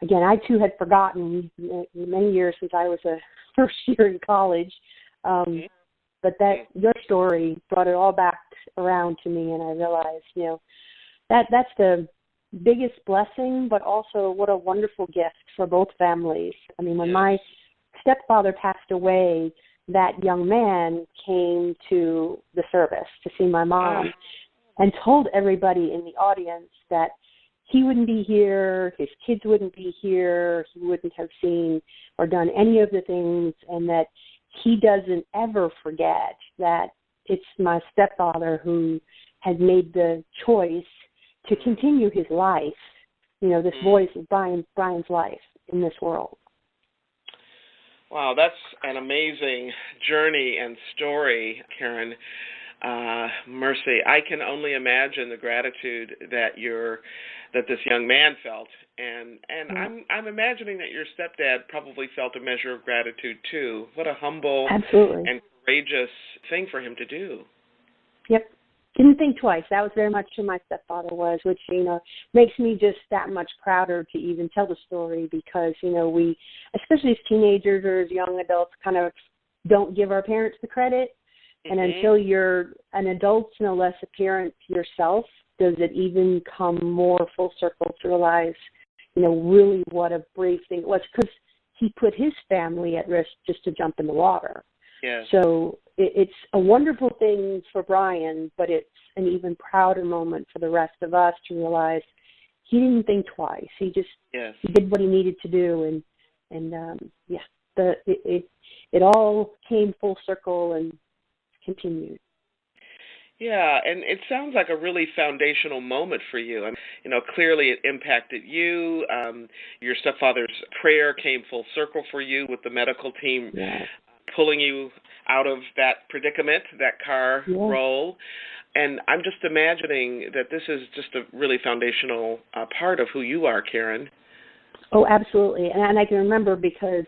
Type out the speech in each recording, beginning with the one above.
again, I too had forgotten many years since I was a first year in college. But that your story brought it all back around to me, and I realized, that's the biggest blessing, but also what a wonderful gift for both families. I mean, when my stepfather passed away, that young man came to the service to see my mom and told everybody in the audience that he wouldn't be here, his kids wouldn't be here, he wouldn't have seen or done any of the things, and that he doesn't ever forget that it's my stepfather who has made the choice to continue his life, this voice of Brian's life in this world. Wow, that's an amazing journey and story, Karen. Mercy, I can only imagine the gratitude that this young man felt, and I'm imagining that your stepdad probably felt a measure of gratitude too. What a humble and courageous thing for him to do. Yep. Didn't think twice. That was very much who my stepfather was, which, makes me just that much prouder to even tell the story because, we, especially as teenagers or as young adults, kind of don't give our parents the credit. And until you're an adult, no less a parent yourself, does it even come more full circle to realize, really what a brave thing it was, because he put his family at risk just to jump in the water. Yes. So it's a wonderful thing for Brian, but it's an even prouder moment for the rest of us to realize he didn't think twice. He just he did what he needed to do, and it all came full circle and continued. Yeah, and it sounds like a really foundational moment for you. And, clearly it impacted you. Your stepfather's prayer came full circle for you with the medical team pulling you out of that predicament, that car roll. And I'm just imagining that this is just a really foundational part of who you are, Karen. Oh, absolutely. And I can remember because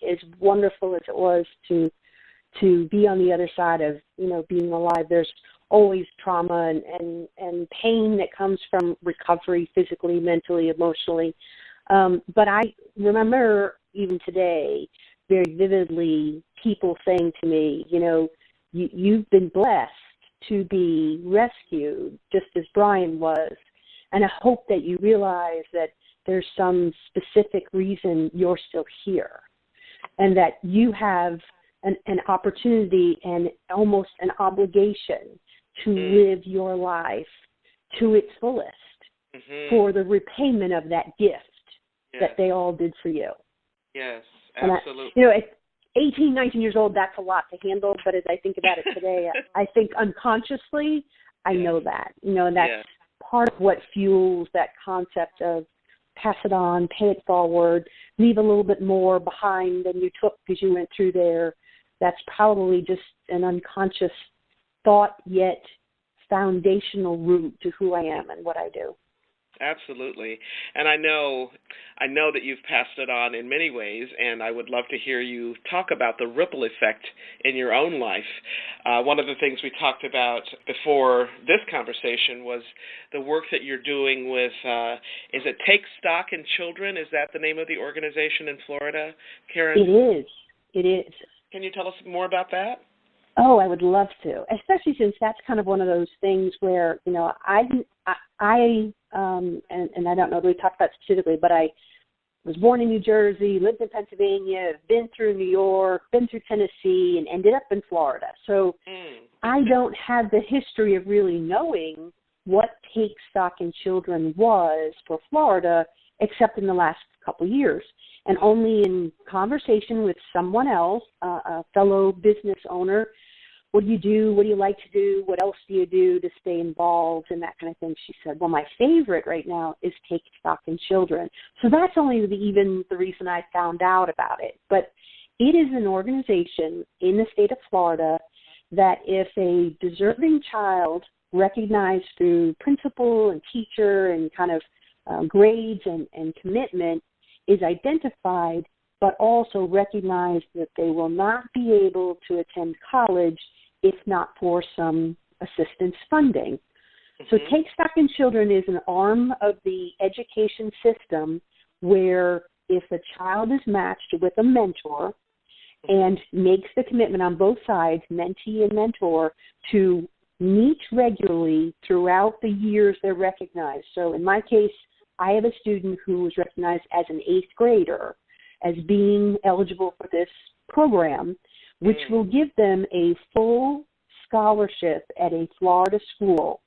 as wonderful as it was to be on the other side of, being alive, there's always trauma and pain that comes from recovery physically, mentally, emotionally. But I remember even today very vividly people saying to me, you've been blessed to be rescued just as Brian was. And I hope that you realize that there's some specific reason you're still here and that you have an opportunity and almost an obligation to live your life to its fullest for the repayment of that gift that they all did for you. Yes, absolutely. And at 18, 19 years old, that's a lot to handle, but as I think about it today, I think unconsciously, I know that. That's part of what fuels that concept of pass it on, pay it forward, leave a little bit more behind than you took because you went through there. That's probably just an unconscious thought, yet foundational root to who I am and what I do. Absolutely. And I know that you've passed it on in many ways, and I would love to hear you talk about the ripple effect in your own life. One of the things we talked about before this conversation was the work that you're doing with, is it Take Stock in Children? Is that the name of the organization in Florida, Karen? It is. Can you tell us more about that? Oh, I would love to, especially since that's kind of one of those things where, I don't know if we talked about specifically, but I was born in New Jersey, lived in Pennsylvania, been through New York, been through Tennessee, and ended up in Florida. So I don't have the history of really knowing what Take Stock in Children was for Florida, except in the last couple of years. And only in conversation with someone else, a fellow business owner, what do you do? What do you like to do? What else do you do to stay involved and that kind of thing? She said, well, my favorite right now is Take Stock in Children. So that's only even the reason I found out about it. But it is an organization in the state of Florida that if a deserving child recognized through principal and teacher and kind of grades and commitment is identified, but also recognized that they will not be able to attend college if not for some assistance funding. So Take Stock in Children is an arm of the education system where if the child is matched with a mentor and makes the commitment on both sides, mentee and mentor, to meet regularly throughout the years they're recognized. So in my case, I have a student who was recognized as an 8th grader as being eligible for this program, which will give them a full scholarship at a Florida school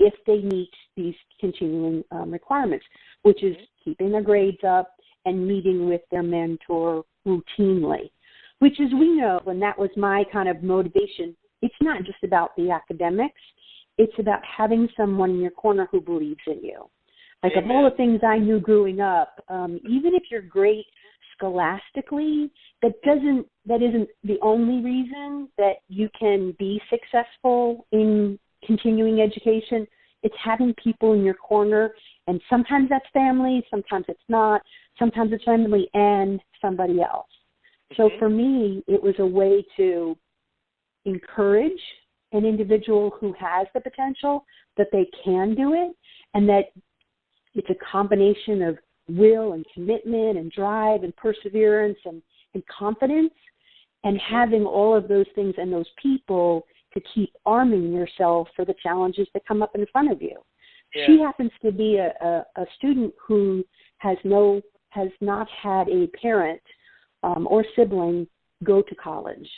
if they meet these continuing requirements, which is keeping their grades up and meeting with their mentor routinely, which, as we know, and that was my kind of motivation, it's not just about the academics. It's about having someone in your corner who believes in you. Like, of all the things I knew growing up, even if you're great scholastically, that isn't the only reason that you can be successful in continuing education. It's having people in your corner, and sometimes that's family, sometimes it's not, sometimes it's family and somebody else. So for me, it was a way to encourage an individual who has the potential that they can do it, and that it's a combination of will and commitment and drive and perseverance and confidence, and having all of those things and those people to keep arming yourself for the challenges that come up in front of you. Yeah. She happens to be a student who has not had a parent or sibling go to college.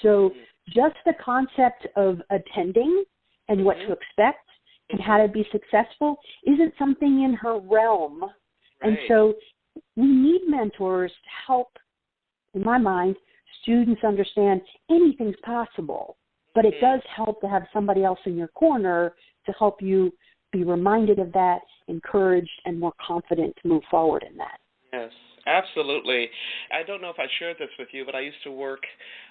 So just the concept of attending and what to expect and how to be successful isn't something in her realm. Right. And so we need mentors to help, in my mind, students understand anything's possible. But it does help to have somebody else in your corner to help you be reminded of that, encouraged, and more confident to move forward in that. Yes, absolutely. I don't know if I shared this with you, but I used to work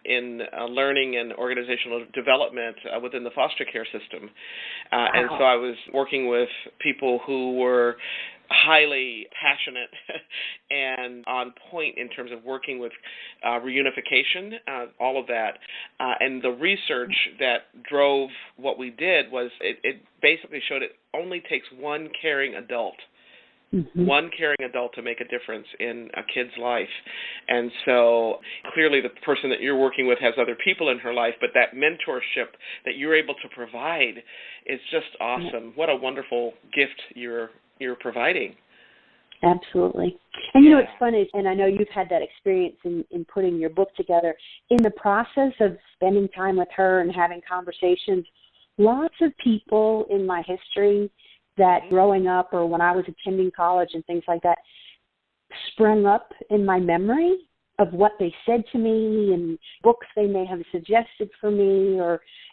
in learning and organizational development within the foster care system. Wow. And so I was working with people who were highly passionate and on point in terms of working with reunification, all of that. And the research that drove what we did was it basically showed it only takes one caring adult. One caring adult to make a difference in a kid's life. And so clearly the person that you're working with has other people in her life, but that mentorship that you're able to provide is just awesome. What a wonderful gift you're providing. Absolutely. And you know what's fun is, and I know you've had that experience in putting your book together, in the process of spending time with her and having conversations, lots of people in my history that growing up or when I was attending college and things like that sprung up in my memory of what they said to me and books they may have suggested for me,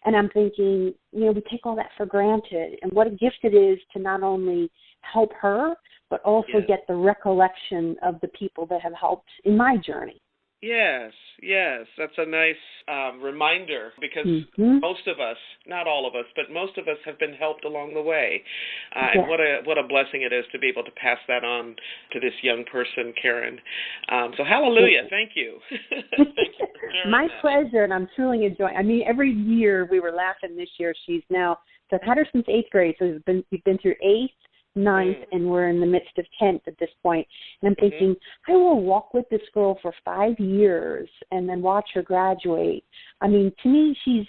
and I'm thinking, we take all that for granted, and what a gift it is to not only help her, but also get the recollection of the people that have helped in my journey. Yes, that's a nice reminder, because most of us, not all of us, but most of us have been helped along the way. And what a blessing it is to be able to pass that on to this young person, Karen. So hallelujah, thank you. Thank you for sharing My that. pleasure, and I'm truly enjoying. I mean, every year we were laughing this year. So I've had her since 8th grade, so we've been through 8th, 9th, and we're in the midst of 10th at this point. And I'm thinking, I will walk with this girl for 5 years and then watch her graduate. I mean, to me, she's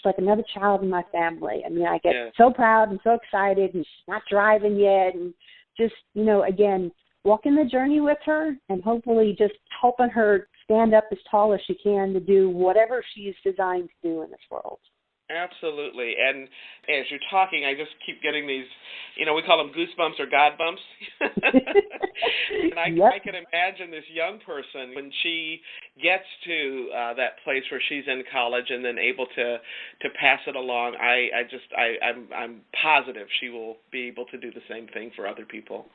like another child in my family. I mean, I get so proud and so excited, and she's not driving yet, and just, again, walking the journey with her and hopefully just helping her stand up as tall as she can to do whatever she's designed to do in this world. Absolutely. And as you're talking, I just keep getting these, we call them goosebumps or God bumps. And I can imagine this young person when she gets to that place where she's in college and then able to pass it along. I'm positive she will be able to do the same thing for other people.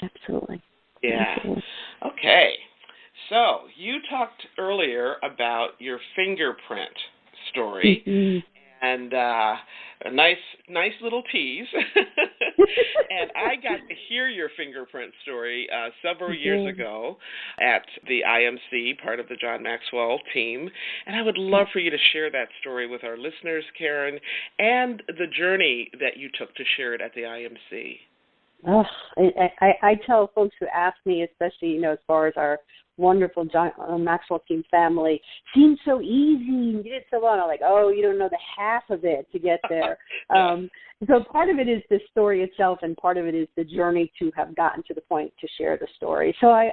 Absolutely. Yeah. Absolutely. Okay. So you talked earlier about your fingerprint story. And a nice little tease. And I got to hear your fingerprint story several years ago at the IMC, part of the John Maxwell team. And I would love for you to share that story with our listeners, Karen, and the journey that you took to share it at the IMC. Oh, I tell folks who ask me, especially, as far as our wonderful John Maxwell team family, seems so easy, you did it so well. I'm like, oh, you don't know the half of it to get there. So part of it is the story itself, and part of it is the journey to have gotten to the point to share the story. So I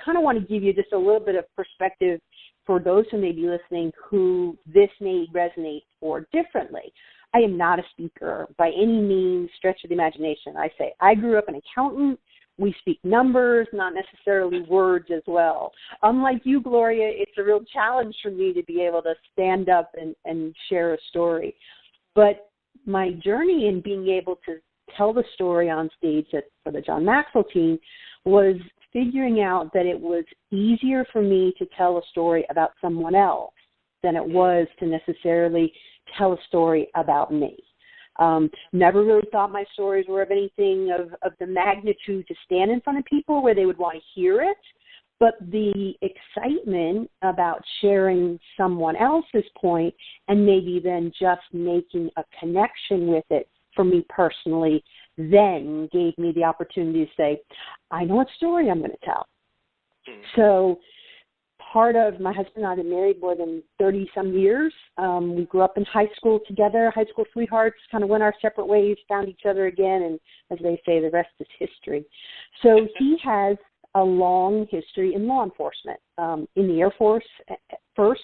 kind of want to give you just a little bit of perspective for those who may be listening who this may resonate for differently. I am not a speaker by any means, stretch of the imagination. I say I grew up an accountant. We speak numbers, not necessarily words as well. Unlike you, Gloria, it's a real challenge for me to be able to stand up and share a story. But my journey in being able to tell the story on stage for the John Maxwell team was figuring out that it was easier for me to tell a story about someone else than it was to necessarily tell a story about me. Never really thought my stories were of anything of the magnitude to stand in front of people where they would want to hear it, but the excitement about sharing someone else's point and maybe then just making a connection with it for me personally then gave me the opportunity to say, I know what story I'm going to tell. So part of my husband and I have been married more than 30-some years. We grew up in high school together, high school sweethearts, kind of went our separate ways, found each other again, and as they say, the rest is history. So he has a long history in law enforcement, in the Air Force first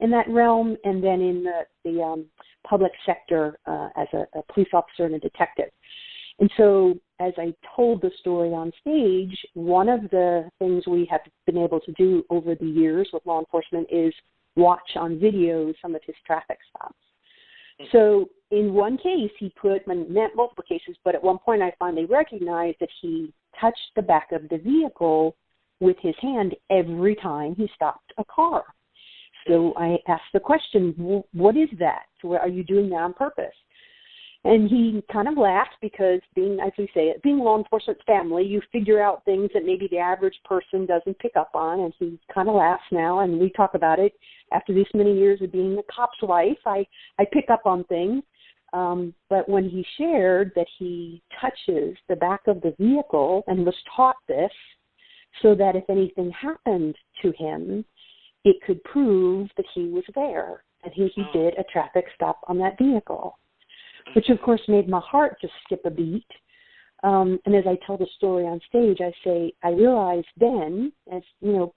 in that realm, and then in the public sector as a police officer and a detective. And so as I told the story on stage, one of the things we have been able to do over the years with law enforcement is watch on video some of his traffic stops. So in one case, he meant multiple cases, but at one point I finally recognized that he touched the back of the vehicle with his hand every time he stopped a car. So I asked the question, what is that? So are you doing that on purpose? And he kind of laughed because being, as we say, being law enforcement family, you figure out things that maybe the average person doesn't pick up on. And he kind of laughs now, and we talk about it. After this many years of being a cop's wife, I pick up on things. But when he shared that he touches the back of the vehicle and was taught this so that if anything happened to him, it could prove that he was there and he did a traffic stop on that vehicle, which of course made my heart just skip a beat. And as I tell the story on stage, I say, I realized then, as you know,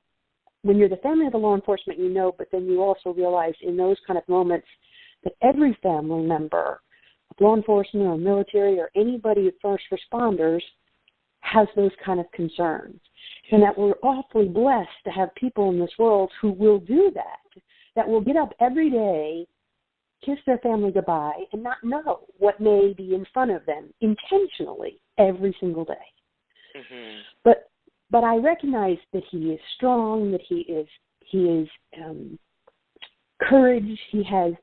when you're the family of the law enforcement, you know, but then you also realize in those kind of moments that every family member of law enforcement or military or anybody, first responders, has those kind of concerns. And that we're awfully blessed to have people in this world who will do that will get up every day, kiss their family goodbye, and not know what may be in front of them intentionally every single day. Mm-hmm. But I recognize that he is strong, that he is courage. He has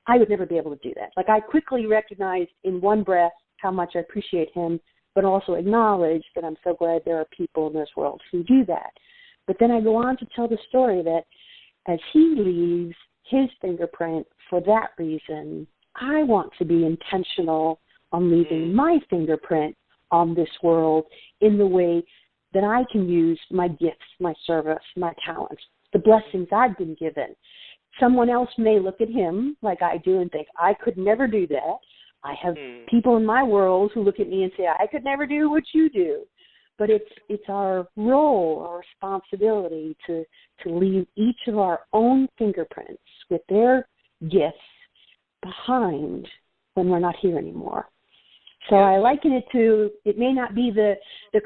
I would never be able to do that. Like I quickly recognized in one breath how much I appreciate him, but also acknowledge that I'm so glad there are people in this world who do that. But then I go on to tell the story that as he leaves his fingerprint for that reason, I want to be intentional on leaving my fingerprint on this world in the way that I can use my gifts, my service, my talents, the blessings I've been given. Someone else may look at him like I do and think, I could never do that. I have people in my world who look at me and say, I could never do what you do. But it's our role, our responsibility to leave each of our own fingerprints with their gifts behind when we're not here anymore. So I liken it to, it may not be the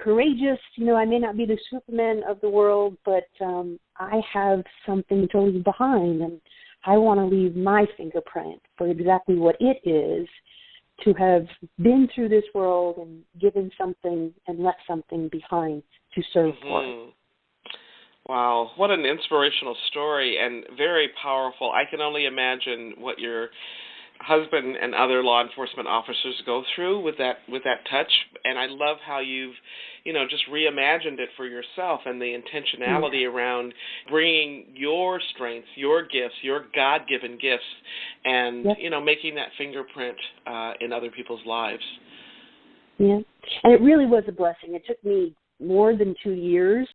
courageous, I may not be the Superman of the world, but I have something to leave behind, and I want to leave my fingerprint for exactly what it is to have been through this world and given something and left something behind to serve for it. Wow, what an inspirational story and very powerful. I can only imagine what your husband and other law enforcement officers go through with that touch, and I love how you've just reimagined it for yourself and the intentionality around bringing your strengths, your gifts, your God-given gifts, and making that fingerprint in other people's lives. Yeah. And it really was a blessing. It took me more than 2 years